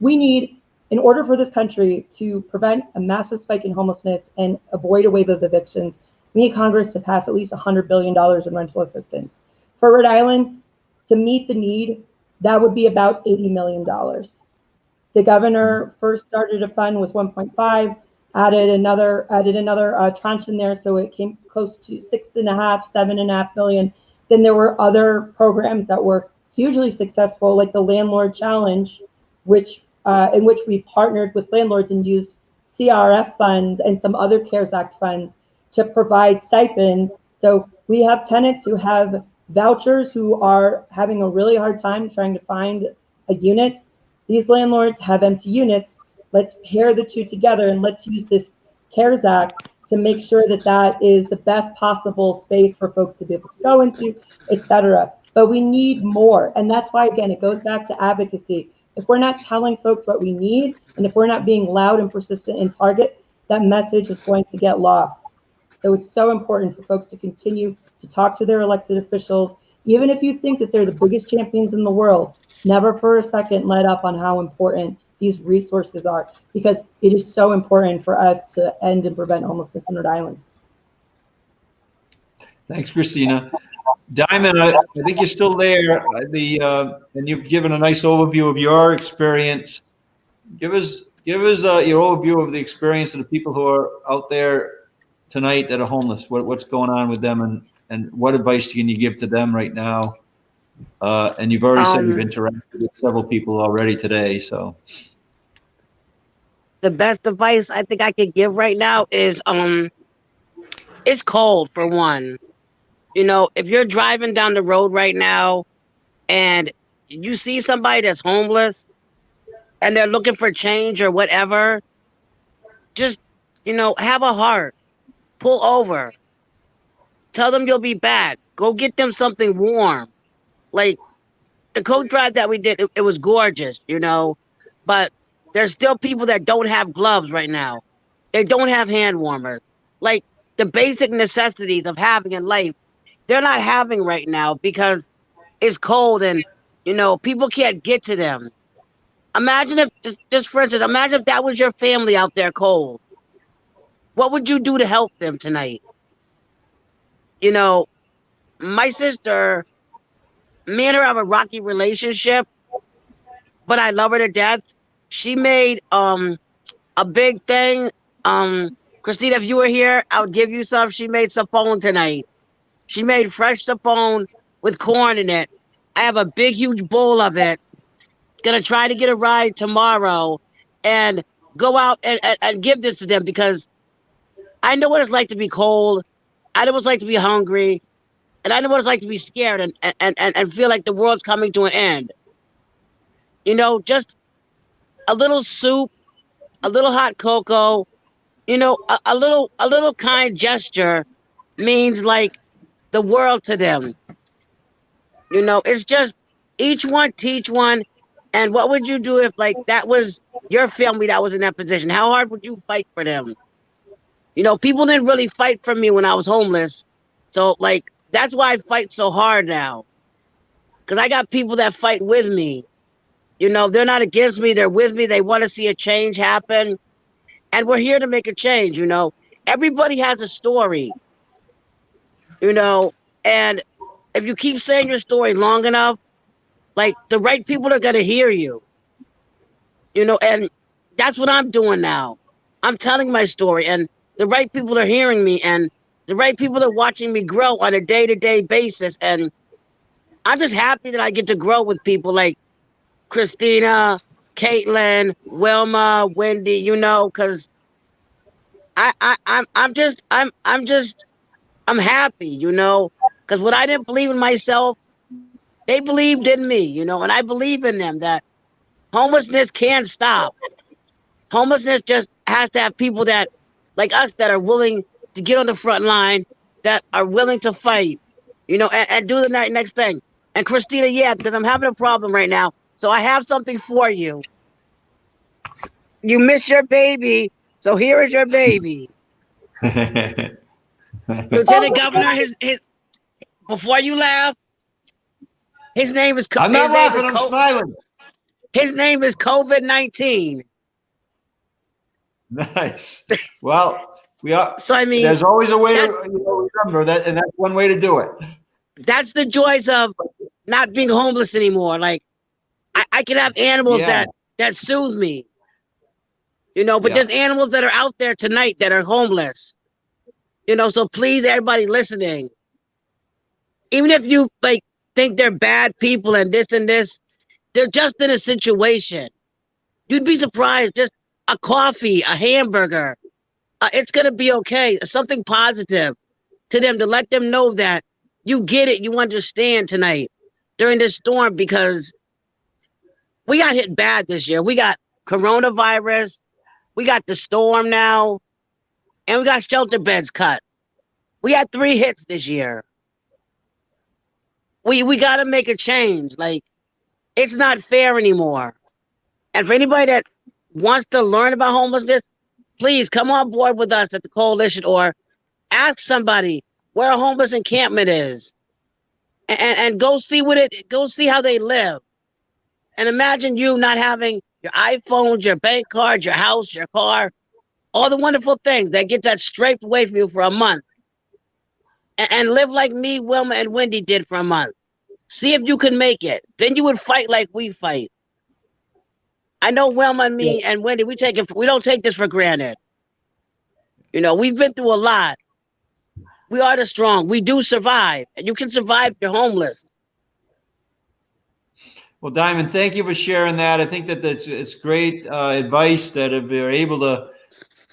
we need, in order for this country to prevent a massive spike in homelessness and avoid a wave of evictions, we need Congress to pass at least $100 billion in rental assistance. For Rhode Island, to meet the need, that would be about $80 million. The governor first started a fund with 1.5, added another tranche in there, so it came close to $7.5 million. Then there were other programs that were hugely successful, like the Landlord Challenge, in which we partnered with landlords and used CRF funds and some other CARES Act funds to provide stipends. So we have tenants who have vouchers who are having a really hard time trying to find a unit. these landlords have empty units. Let's pair the two together and let's use this CARES Act to make sure that that is the best possible space for folks to be able to go into, et cetera. But we need more. And that's why, again, it goes back to advocacy. If we're not telling folks what we need, and if we're not being loud and persistent in Target, that message is going to get lost. So it's so important for folks to continue to talk to their elected officials. Even if you think that they're the biggest champions in the world, never for a second let up on how important these resources are, because it is so important for us to end and prevent homelessness in Rhode Island. Thanks, Kristina. Diamond, I think you're still there. And you've given a nice overview of your experience. Give us your overview of the experience of the people who are out there tonight that are homeless. What's going on with them, and what advice can you give to them right now? And you've already said you've interacted with several people already today. So the best advice I think I could give right now is it's cold for one. You know, if you're driving down the road right now and you see somebody that's homeless and they're looking for change or whatever, just, you know, have a heart. Pull over. Tell them you'll be back. Go get them something warm. Like the coat drive that we did, it was gorgeous, you know, but there's still people that don't have gloves right now. They don't have hand warmers. Like the basic necessities of having in life, they're not having right now because it's cold and, you know, people can't get to them. Imagine if, just for instance, imagine if that was your family out there cold. What would you do to help them tonight? You know, my sister, me and her have a rocky relationship, but I love her to death. She made a big thing. Kristina, if you were here, I would give you some. She made sapone tonight. She made fresh sapone with corn in it. I have a big, huge bowl of it. Gonna try to get a ride tomorrow and go out and give this to them because I know what it's like to be cold. I know what it's like to be hungry. And I know what it's like to be scared and feel like the world's coming to an end. You know, just a little soup, a little hot cocoa, you know, a little kind gesture means like the world to them. You know, it's just each one teach one. And what would you do if like that was your family that was in that position? How hard would you fight for them? You know, people didn't really fight for me when I was homeless. So like, that's why I fight so hard now. Because I got people that fight with me. You know, they're not against me. They're with me. They want to see a change happen. And we're here to make a change, you know. Everybody has a story. You know, and if you keep saying your story long enough, like the right people are going to hear you. You know, and that's what I'm doing now. I'm telling my story and the right people are hearing me and the right people are watching me grow on a day-to-day basis. And I'm just happy that I get to grow with people like Kristina, Caitlin, Wilma, Wendy, you know, because I'm happy, you know, because when I didn't believe in myself, they believed in me, you know, and I believe in them that homelessness can't stop. Homelessness just has to have people that, like us, that are willing to get on the front line, that are willing to fight, you know, and do the next thing. And Kristina, yeah, because I'm having a problem right now. So I have something for you. You miss your baby, so here is your baby. Lieutenant Governor, his before you laugh, his name is. I'm not laughing. I'm smiling. His name is COVID-19. Nice. Well, we are. So I mean, there's always a way to remember that, and that's one way to do it. That's the joys of not being homeless anymore. Like I can have animals that soothe me. You know, but there's animals that are out there tonight that are homeless. You know, so please, everybody listening, even if you like think they're bad people and this, they're just in a situation. You'd be surprised. Just a coffee, a hamburger, it's gonna be okay. Something positive to them to let them know that you get it, you understand tonight during this storm, because we got hit bad this year. We got coronavirus, we got the storm now, and we got shelter beds cut. We had 3 hits this year. We got to make a change. Like, it's not fair anymore. And for anybody that wants to learn about homelessness, please come on board with us at the coalition, or ask somebody where a homeless encampment is, and go see how they live. And imagine you not having your iPhones, your bank cards, your house, your car, all the wonderful things that get that stripped away from you for a month. And live like me, Wilma, and Wendy did for a month. See if you can make it. Then you would fight like we fight. I know Wilma and me and Wendy, we don't take this for granted. You know, we've been through a lot. We are the strong. We do survive. And you can survive if you're homeless. Well, Diamond, thank you for sharing that. I think that it's great advice that if you're able to,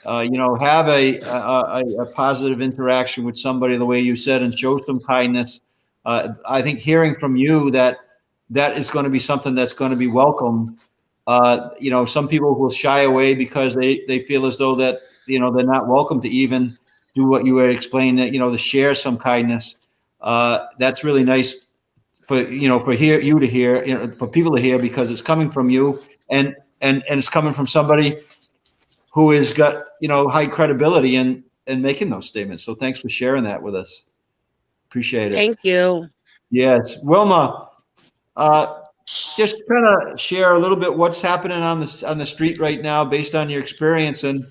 have a positive interaction with somebody the way you said and show some kindness. I think hearing from you that is going to be something that's going to be welcome. Some people will shy away because they feel as though that, they're not welcome to even do what you were explaining, that, to share some kindness. That's really nice for people to hear, because it's coming from you and it's coming from somebody who has got, high credibility in making those statements. So thanks for sharing that with us. Appreciate it. Thank you. Yes. Wilma, just kind of share a little bit what's happening on the street right now based on your experience, and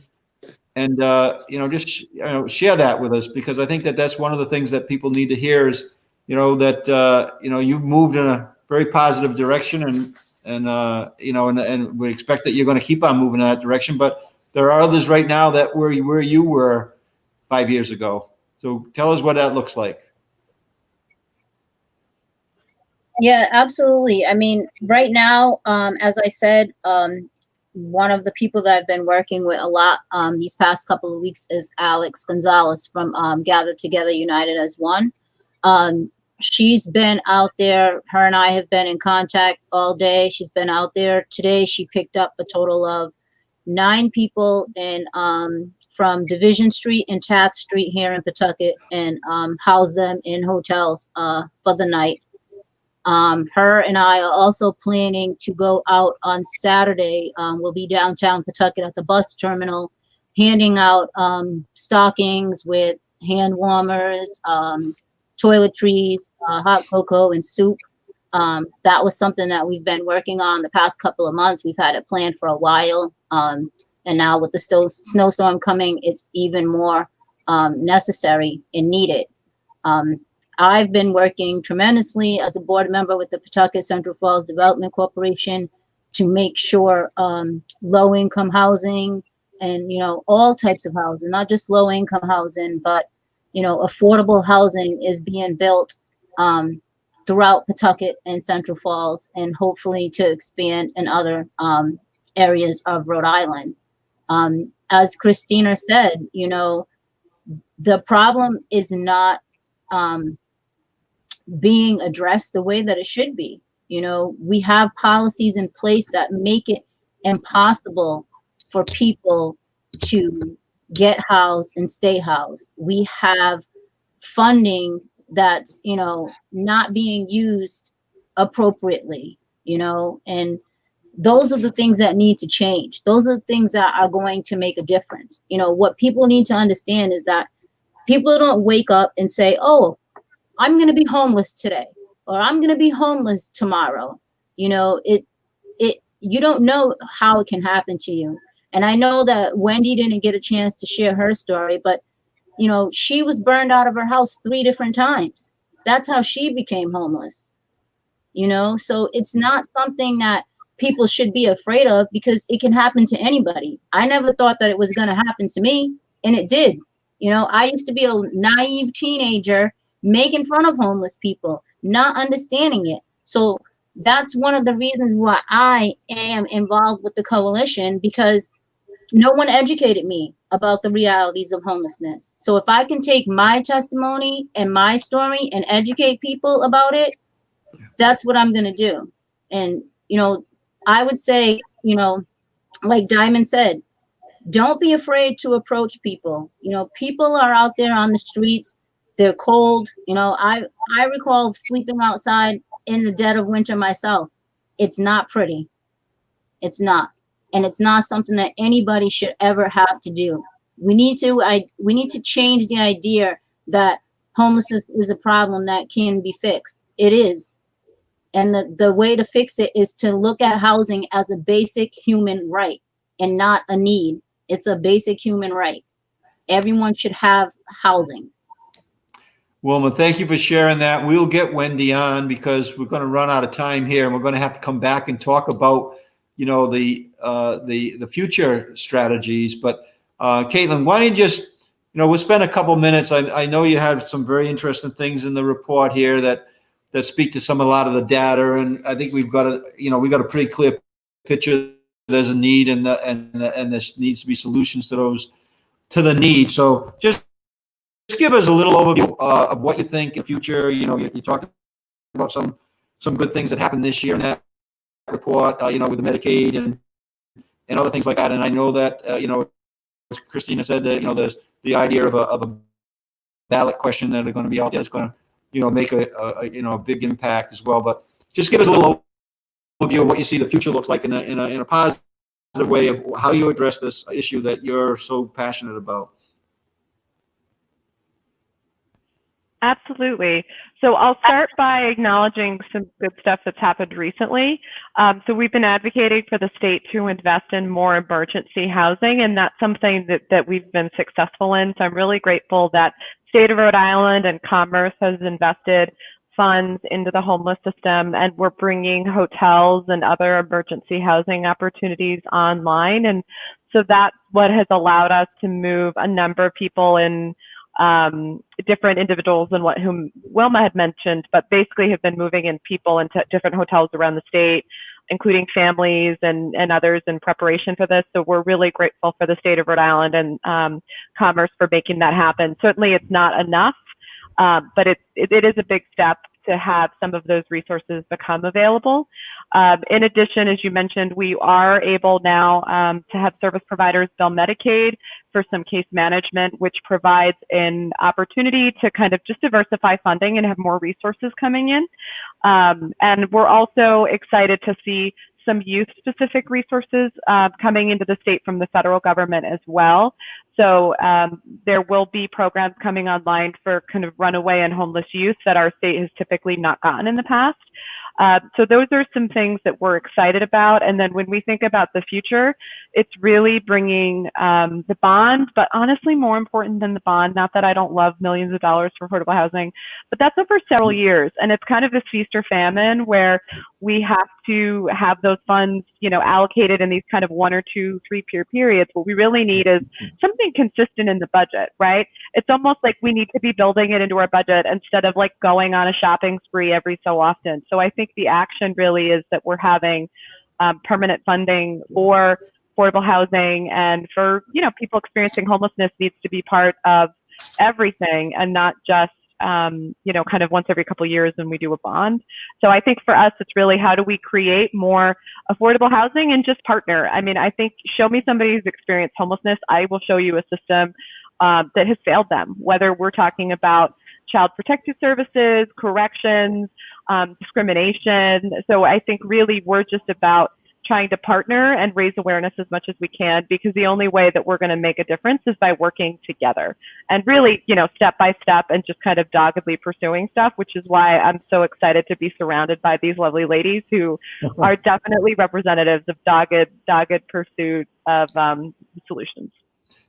share that with us, because I think that that's one of the things that people need to hear is, that you've moved in a very positive direction, and we expect that you're going to keep on moving in that direction. But there are others right now that where you were 5 years ago. So tell us what that looks like. Yeah, absolutely. I mean, right now, as I said, one of the people that I've been working with a lot these past couple of weeks is Alex Gonzalez from Gather Together United as One. She's been out there. Her and I have been in contact all day. She's been out there. Today, she picked up a total of 9 people from Division Street and Taft Street here in Pawtucket, and housed them in hotels for the night. Her and I are also planning to go out on Saturday. We'll be downtown Pawtucket at the bus terminal, handing out stockings with hand warmers, toiletries, hot cocoa, and soup. That was something that we've been working on the past couple of months. We've had it planned for a while. And now with the snowstorm coming, it's even more necessary and needed. I've been working tremendously as a board member with the Pawtucket Central Falls Development Corporation to make sure low-income housing and, all types of housing, not just low-income housing, but, affordable housing is being built throughout Pawtucket and Central Falls, and hopefully to expand in other areas of Rhode Island. As Kristina said, the problem is not being addressed the way that it should be. We have policies in place that make it impossible for people to get housed and stay housed. We have funding that's, not being used appropriately, and those are the things that need to change. Those are the things that are going to make a difference. What people need to understand is that people don't wake up and say, oh, I'm going to be homeless today, or I'm going to be homeless tomorrow. You don't know how it can happen to you. And I know that Wendy didn't get a chance to share her story, but, she was burned out of her house 3 different times. That's how she became homeless. So it's not something that people should be afraid of, because it can happen to anybody. I never thought that it was going to happen to me, and it did. I used to be a naive teenager making fun of homeless people, not understanding it. So that's one of the reasons why I am involved with the coalition, because no one educated me about the realities of homelessness. So if I can take my testimony and my story and educate people about it, that's what I'm going to do. And, I would say, you know, like Diamond said, don't be afraid to approach people. You know, people are out there on the streets. They're cold. You know, I recall sleeping outside in the dead of winter myself. It's not pretty. It's not. And it's not something that anybody should ever have to do. We need to change the idea that homelessness is a problem that can be fixed. It is. And the way to fix it is to look at housing as a basic human right and not a need. It's a basic human right. Everyone should have housing. Wilma, thank you for sharing that. We'll get Wendy on because we're going to run out of time here, and we're going to have to come back and talk about, you know, the future strategies. But Caitlin, why don't you just, you know, we'll spend a couple minutes. I know you have some very interesting things in the report here that speak to a lot of the data, and I think we've got a pretty clear picture. There's a need, and there needs to be solutions to the need. So just give us a little overview of what you think in future. You know, you talked about some good things that happened this year in that report. You know, with the Medicaid and other things like that. And I know that you know, as Kristina said, that, you know, there's the idea of a ballot question that are going to be out there that's going to, you know, make a big impact as well. But just give us a little overview of what you see the future looks like in a positive way of how you address this issue that you're so passionate about. Absolutely. So I'll start by acknowledging some good stuff that's happened recently. So we've been advocating for the state to invest in more emergency housing, and that's something that we've been successful in. So I'm really grateful that state of Rhode Island and Commerce has invested funds into the homeless system, and we're bringing hotels and other emergency housing opportunities online. And so that's what has allowed us to move a number of people in, different individuals than whom Wilma had mentioned, but basically have been moving in people into different hotels around the state, including families and others in preparation for this. So we're really grateful for the state of Rhode Island and Commerce for making that happen. Certainly it's not enough, but it is a big step to have some of those resources become available. In addition, as you mentioned, we are able now to have service providers bill Medicaid for some case management, which provides an opportunity to kind of just diversify funding and have more resources coming in. And we're also excited to see some youth-specific resources coming into the state from the federal government as well. So there will be programs coming online for kind of runaway and homeless youth that our state has typically not gotten in the past. So those are some things that we're excited about. And then when we think about the future, it's really bringing the bond, but honestly, more important than the bond, not that I don't love millions of dollars for affordable housing, but that's over several years. And it's kind of a feast or famine where we have to have those funds, you know, allocated in these kind of 1 or 2, 3-year periods. What we really need is something consistent in the budget, right? It's almost like we need to be building it into our budget instead of like going on a shopping spree every so often. So I think the action really is that we're having permanent funding for affordable housing, and for, you know, people experiencing homelessness needs to be part of everything and not just you know, kind of once every couple of years when we do a bond. So I think for us, it's really how do we create more affordable housing and just partner. I mean, I think show me somebody who's experienced homelessness, I will show you a system that has failed them, whether we're talking about child protective services, corrections, discrimination. So I think really we're just about trying to partner and raise awareness as much as we can, because the only way that we're going to make a difference is by working together and really, you know, step by step and just kind of doggedly pursuing stuff, which is why I'm so excited to be surrounded by these lovely ladies who are definitely representatives of dogged pursuit of solutions.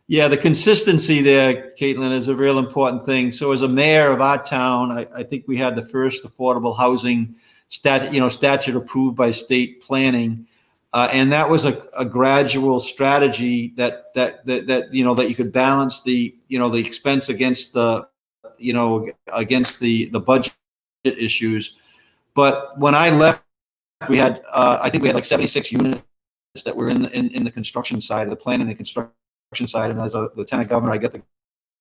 Yeah, the consistency there, Caitlin, is a real important thing. So as a mayor of our town, I think we had the first affordable housing statute approved by state planning. And that was a gradual strategy that you could balance the expense against the budget issues. But when I left, we had I think we had like 76 units that were in the construction side of the planning and the construction side. And as a lieutenant governor, I get to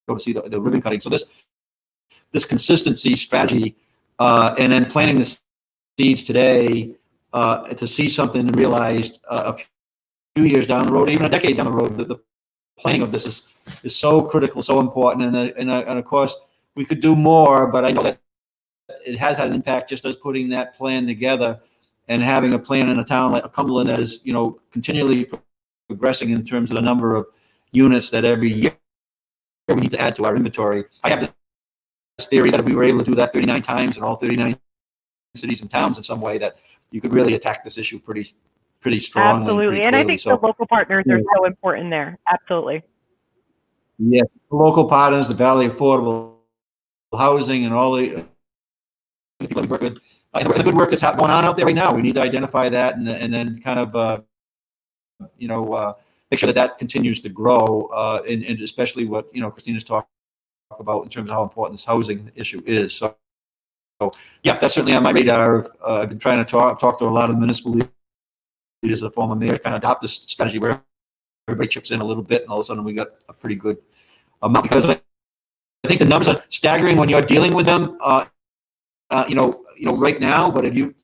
go to see the ribbon cutting. So this consistency strategy and then planting the seeds today to see something realized a few years down the road, even a decade down the road. The planning of this is so critical, so important, and of course we could do more, but I know that it has had an impact just as putting that plan together and having a plan in a town like Cumberland that is, continually progressing in terms of the number of units that every year we need to add to our inventory. I have this theory that if we were able to do that 39 times in all 39 cities and towns in some way, that you could really attack this issue pretty strongly. Absolutely. And I think the local partners are so important there. Absolutely. Yeah, the local partners, the Valley Affordable Housing, and all the people that work with, the good work that's going on out there right now. We need to identify that and then kind of, make sure that continues to grow, and especially what, Kristina's talked about in terms of how important this housing issue is. So yeah, that's certainly on my radar. I've been trying to talk to a lot of municipal leaders as a former mayor, kind of adopt this strategy where everybody chips in a little bit, and all of a sudden we got a pretty good amount, because I think the numbers are staggering when you're dealing with them, right now. But if you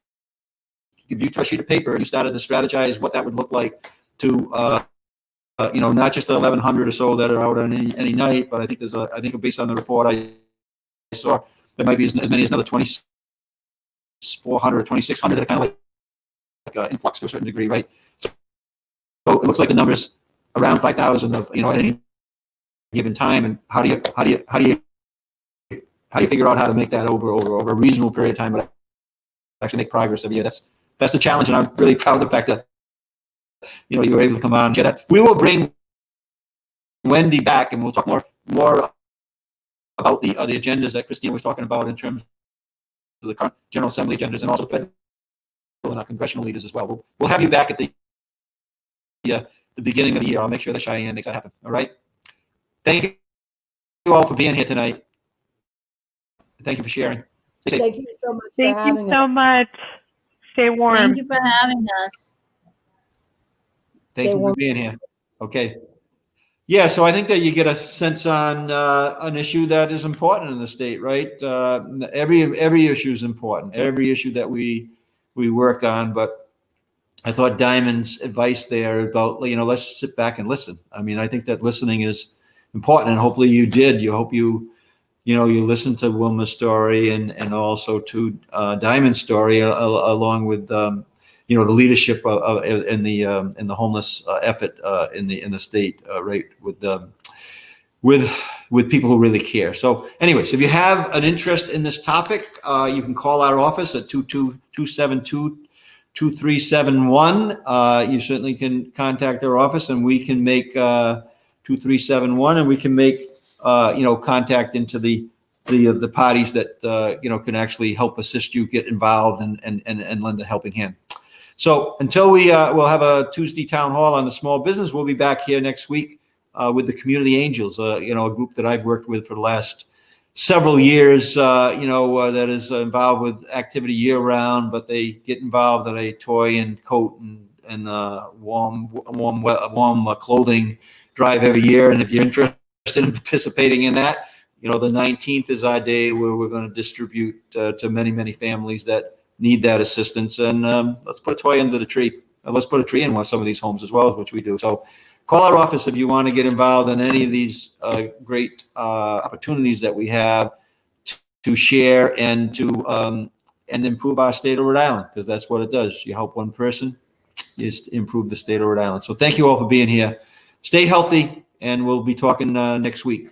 took a sheet of paper and you started to strategize what that would look like to, not just the 1,100 or so that are out on any night, but I think based on the report I saw, there might be as many as another 2,400 or 2,600 that are kind of like influx to a certain degree, right? So it looks like the numbers around 5,000 of, at any given time. And how do you figure out how to make that over a reasonable period of time, but actually make progress every year? That's the challenge, and I'm really proud of the fact that you were able to come on and share that. We will bring Wendy back, and we'll talk more about the agendas that Kristina was talking about in terms of the General Assembly agendas, and also federal and our congressional leaders as well. We'll have you back at the beginning of the year. I'll make sure that Cheyenne makes that happen. All right. Thank you all for being here tonight. Thank you for sharing. Stay safe. Thank you so much for Thank having you so us. much. Stay warm. Thank you for having us. Thank you for being here. Okay. Yeah, so I think that you get a sense on an issue that is important in the state, right? Every issue is important. Every issue that we work on, but I thought Diamond's advice there about, let's sit back and listen. I mean, I think that listening is important, and hopefully you did. You hope you listened to Wilma's story and also to Diamond's story, along with the leadership in the homeless effort in the state, right, with people who really care. So anyways, if you have an interest in this topic, you can call our office at 222-2371. You certainly can contact our office, and we can make 2371, and we can make contact into the parties that can actually help assist you get involved and lend a helping hand. So until we'll have a Tuesday town hall on the small business, we'll be back here next week with the Community Angels, a group that I've worked with for the last several years, that is involved with activity year round, but they get involved in a toy and coat and warm clothing drive every year. And if you're interested in participating in that, the 19th is our day where we're going to distribute to many, many families that need that assistance. And let's put a toy under the tree. Let's put a tree in some of these homes as well, which we do. So call our office if you want to get involved in any of these great opportunities that we have to share and to improve our state of Rhode Island, because that's what it does. You help one person, is to improve the state of Rhode Island. So thank you all for being here. Stay healthy, and we'll be talking next week.